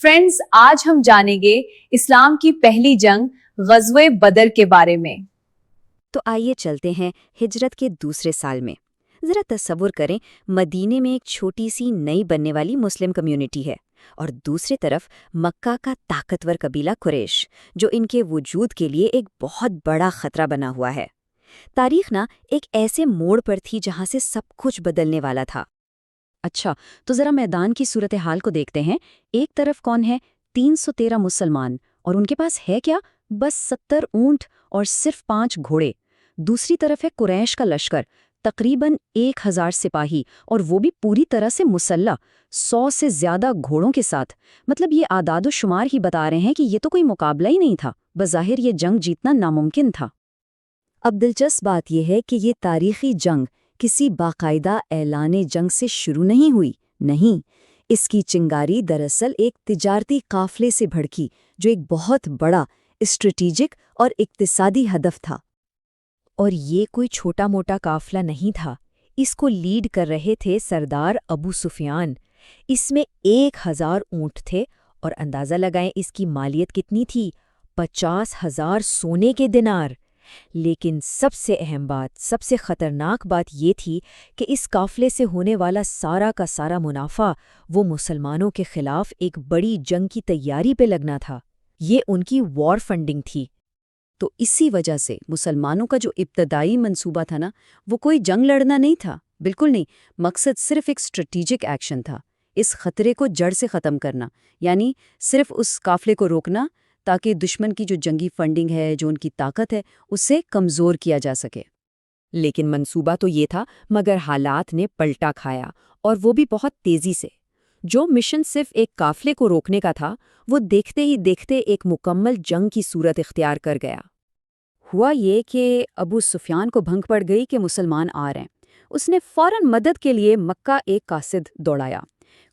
Friends, आज हम जानेंगे इस्लाम की पहली जंग ग़ज़वे बदर के बारे में। तो आइए चलते हैं हिजरत के दूसरे साल में। ज़रा तसव्वुर करें, मदीने में एक छोटी सी नई बनने वाली मुस्लिम कम्युनिटी है और दूसरी तरफ मक्का का ताकतवर कबीला कुरैश, जो इनके वजूद के लिए एक बहुत बड़ा खतरा बना हुआ है। तारीख ना एक ऐसे मोड़ पर थी जहां से सब कुछ बदलने वाला था। अच्छा, तो ज़रा मैदान की सूरत हाल को देखते हैं। एक तरफ कौन है? 313 मुसलमान, और उनके पास है क्या? बस 70 ऊंट और सिर्फ 5 घोड़े। दूसरी तरफ है कुरैश का लश्कर, तकरीबन 1000 सिपाही, और वो भी पूरी तरह से मुसल्ला, 100 से ज्यादा घोड़ों के साथ। मतलब ये आदादो शुमार ही बता रहे हैं कि ये तो कोई मुकाबला ही नहीं था, बज़ाहिर ये जंग जीतना नामुमकिन था। अब दिलचस्प बात यह है कि ये तारीखी जंग किसी बाकायदा ऐलाने जंग से शुरू नहीं हुई। नहीं, इसकी चिंगारी दरअसल एक तिजारती काफले से भड़की, जो एक बहुत बड़ा स्ट्रेटेजिक और इक्तिसादी हदफ था। और ये कोई छोटा मोटा काफला नहीं था। इसको लीड कर रहे थे सरदार अबू सुफियान। इसमें 1000 ऊंट थे, और अंदाजा लगाएं इसकी मालियत कितनी थी? 50,000 सोने के दिनार। लेकिन सबसे अहम बात, सबसे खतरनाक बात ये थी कि इस काफले से होने वाला सारा का सारा मुनाफा वो मुसलमानों के खिलाफ एक बड़ी जंग की तैयारी पे लगना था। ये उनकी वॉर फंडिंग थी। तो इसी वजह से मुसलमानों का जो इब्तदाई मंसूबा था ना, वो कोई जंग लड़ना नहीं था, बिल्कुल नहीं। मकसद सिर्फ एक स्ट्रेटेजिक एक्शन था, इस खतरे को जड़ से ख़त्म करना, यानी सिर्फ उस काफले को रोकना, ताकि दुश्मन की जो जंगी फंडिंग है, जो उनकी ताकत है, उसे कमज़ोर किया जा सके। लेकिन मंसूबा तो ये था, मगर हालात ने पलटा खाया, और वो भी बहुत तेज़ी से। जो मिशन सिर्फ एक काफले को रोकने का था, वो देखते ही देखते एक मुकम्मल जंग की सूरत इख्तियार कर गया। हुआ ये कि अबू सुफियान को भंग पड़ गई कि मुसलमान आ रहे हैं। उसने फौरन मदद के लिए मक्का एक कासिद दौड़ाया।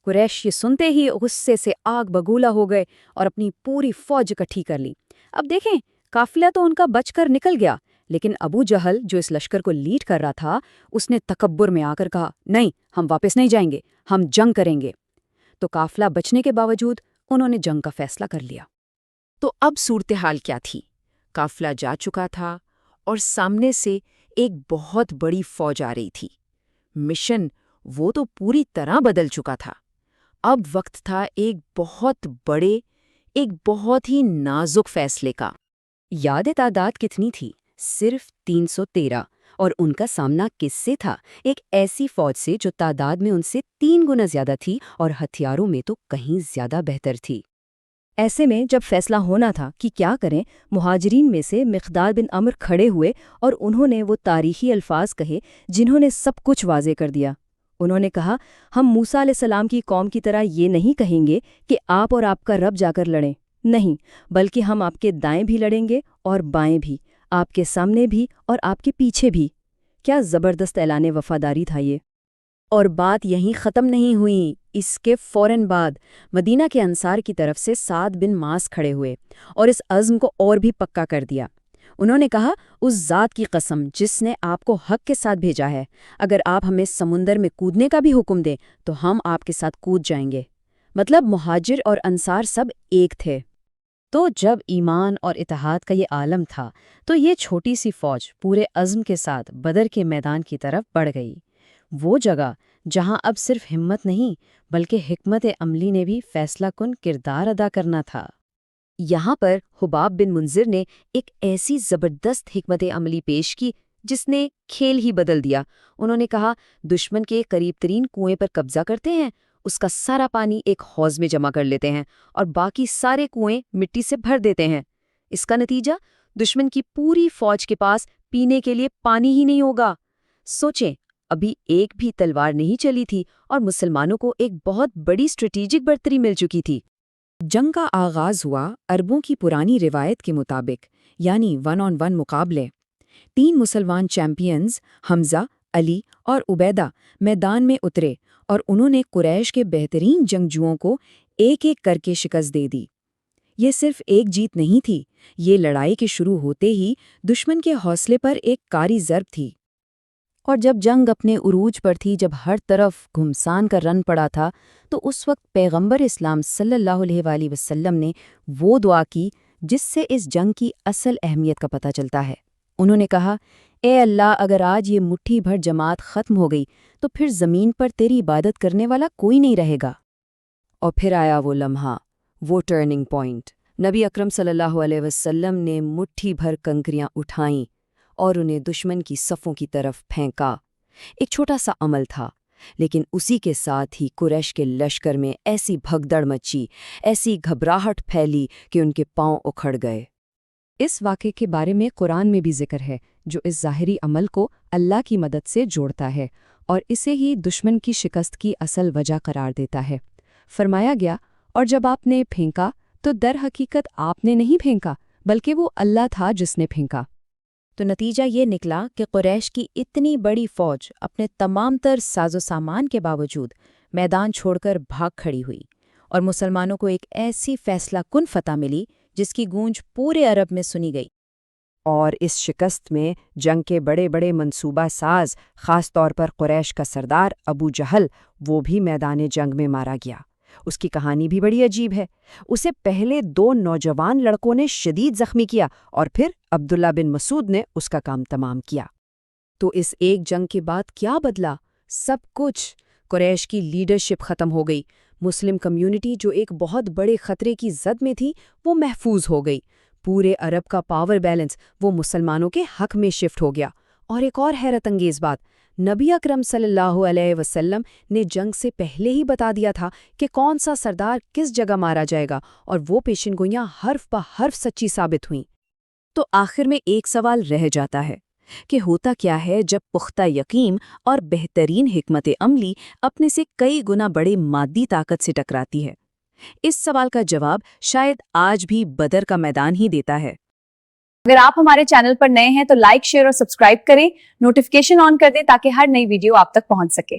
कुरैश ये सुनते ही गुस्से से आग बगूला हो गए और अपनी पूरी फौज इकट्ठी कर ली। अब देखें, काफिला तो उनका बचकर निकल गया, लेकिन अबू जहल, जो इस लश्कर को लीड कर रहा था, उसने तकब्बुर में आकर कहा, नहीं, हम वापस नहीं जाएंगे, हम जंग करेंगे। तो काफिला बचने के बावजूद उन्होंने जंग का फैसला कर लिया। तो अब सूरत हाल क्या थी? काफिला जा चुका था और सामने से एक बहुत बड़ी फौज आ रही थी। मिशन वो तो पूरी तरह बदल चुका था। अब वक्त था एक बहुत बड़े, एक बहुत ही नाजुक फैसले का। याद तादाद कितनी थी? सिर्फ 313। और उनका सामना किससे था? एक ऐसी फौज से जो तादाद में उनसे 3 गुना ज्यादा थी और हथियारों में तो कहीं ज्यादा बेहतर थी। ऐसे में जब फैसला होना था कि क्या करें, मुहाजिरीन में से मिक़दाद बिन अम्र खड़े हुए और उन्होंने वो तारीखी अल्फाज कहे जिन्होंने सब कुछ वाज़े कर दिया। उन्होंने कहा, हम मूसा अलैहिस्सलाम की कौम की तरह ये नहीं कहेंगे कि आप और आपका रब जाकर लड़ें। नहीं, बल्कि हम आपके दाएं भी लड़ेंगे और बाएं भी, आपके सामने भी और आपके पीछे भी। क्या ज़बरदस्त ऐलान वफादारी था ये! और बात यहीं ख़त्म नहीं हुई। इसके फ़ौरन बाद मदीना के अंसार की तरफ से साद बिन मास खड़े हुए और इस अज़्म को और भी पक्का कर दिया। उन्होंने कहा, उस ज़ात की कसम जिसने आपको हक के साथ भेजा है, अगर आप हमें समुंदर में कूदने का भी हुक्म दें तो हम आपके साथ कूद जाएंगे। मतलब मुहाजिर और अंसार सब एक थे। तो जब ईमान और इत्तेहाद का ये आलम था, तो ये छोटी सी फौज पूरे अज़्म के साथ बदर के मैदान की तरफ बढ़ गई। वो जगह जहां अब सिर्फ हिम्मत नहीं, बल्कि हिकमत अमली ने भी फैसला कुन किरदार अदा करना था। यहाँ पर हुबाब बिन मुंजिर ने एक ऐसी ज़बरदस्त हिकमत अमली पेश की जिसने खेल ही बदल दिया। उन्होंने कहा, दुश्मन के करीब तरीन कुएं पर कब्जा करते हैं, उसका सारा पानी एक हौज में जमा कर लेते हैं और बाकी सारे कुएं मिट्टी से भर देते हैं। इसका नतीजा, दुश्मन की पूरी फौज के पास पीने के लिए पानी ही नहीं होगा। सोचें, अभी एक भी तलवार नहीं चली थी और मुसलमानों को एक बहुत बड़ी स्ट्रेटेजिक बढ़तरी मिल चुकी थी। जंग का आगाज हुआ अरबों की पुरानी रिवायत के मुताबिक, यानी 1-on-1 मुकाबले। 3 मुसलमान चैंपियंस हमजा, अली और उबैदा मैदान में उतरे और उन्होंने कुरैश के बेहतरीन जंगजुओं को एक एक करके शिकस्त दे दी। ये सिर्फ एक जीत नहीं थी, ये लड़ाई के शुरू होते ही दुश्मन के हौसले पर एक कारी ज़र्ब थी। اور جب جنگ اپنے عروج پر تھی، جب ہر طرف گھمسان کا رن پڑا تھا، تو اس وقت پیغمبر اسلام صلی اللہ علیہ وآلہ وسلم نے وہ دعا کی جس سے اس جنگ کی اصل اہمیت کا پتہ چلتا ہے۔ انہوں نے کہا، اے اللہ، اگر آج یہ مٹھی بھر جماعت ختم ہو گئی تو پھر زمین پر تیری عبادت کرنے والا کوئی نہیں رہے گا۔ اور پھر آیا وہ لمحہ، وہ ٹرننگ پوائنٹ۔ نبی اکرم صلی اللہ علیہ وسلم نے مٹھی بھر کنکریاں اٹھائیں اور انہیں دشمن کی صفوں کی طرف پھینکا۔ ایک چھوٹا سا عمل تھا، لیکن اسی کے ساتھ ہی قریش کے لشکر میں ایسی بھگدڑ مچی، ایسی گھبراہٹ پھیلی کہ ان کے پاؤں اکھڑ گئے۔ اس واقعے کے بارے میں قرآن میں بھی ذکر ہے، جو اس ظاہری عمل کو اللہ کی مدد سے جوڑتا ہے اور اسے ہی دشمن کی شکست کی اصل وجہ قرار دیتا ہے۔ فرمایا گیا، اور جب آپ نے پھینکا تو در حقیقت آپ نے نہیں پھینکا، بلکہ وہ اللہ تھا جس نے پھینکا۔ تو نتیجہ یہ نکلا کہ قریش کی اتنی بڑی فوج اپنے تمام تر ساز و سامان کے باوجود میدان چھوڑ کر بھاگ کھڑی ہوئی، اور مسلمانوں کو ایک ایسی فیصلہ کن فتح ملی جس کی گونج پورے عرب میں سنی گئی۔ اور اس شکست میں جنگ کے بڑے بڑے منصوبہ ساز، خاص طور پر قریش کا سردار ابو جہل، وہ بھی میدان جنگ میں مارا گیا۔ اس کی کہانی بھی بڑی عجیب ہے۔ اسے پہلے 2 نوجوان لڑکوں نے شدید زخمی کیا اور پھر عبداللہ بن مسعود نے اس کا کام تمام کیا۔ تو اس ایک جنگ کے بعد کیا بدلا؟ سب کچھ۔ قریش کی لیڈرشپ ختم ہو گئی۔ مسلم کمیونٹی جو ایک بہت بڑے خطرے کی زد میں تھی، وہ محفوظ ہو گئی۔ پورے عرب کا پاور بیلنس وہ مسلمانوں کے حق میں شفٹ ہو گیا۔ اور ایک اور حیرت انگیز بات، نبی اکرم صلی اللہ علیہ وسلم نے جنگ سے پہلے ہی بتا دیا تھا کہ کون سا سردار کس جگہ مارا جائے گا، اور وہ پیشن گوئیاں حرف بہ حرف سچی ثابت ہوئیں۔ تو آخر میں ایک سوال رہ جاتا ہے کہ ہوتا کیا ہے جب پختہ یقین اور بہترین حکمت عملی اپنے سے کئی گنا بڑے مادی طاقت سے ٹکراتی ہے؟ اس سوال کا جواب شاید آج بھی بدر کا میدان ہی دیتا ہے۔ اگر آپ ہمارے چینل پر نئے ہیں تو لائک، شیئر اور سبسکرائب کریں، نوٹیفیکیشن آن کر دیں تاکہ ہر نئی ویڈیو آپ تک پہنچ سکے۔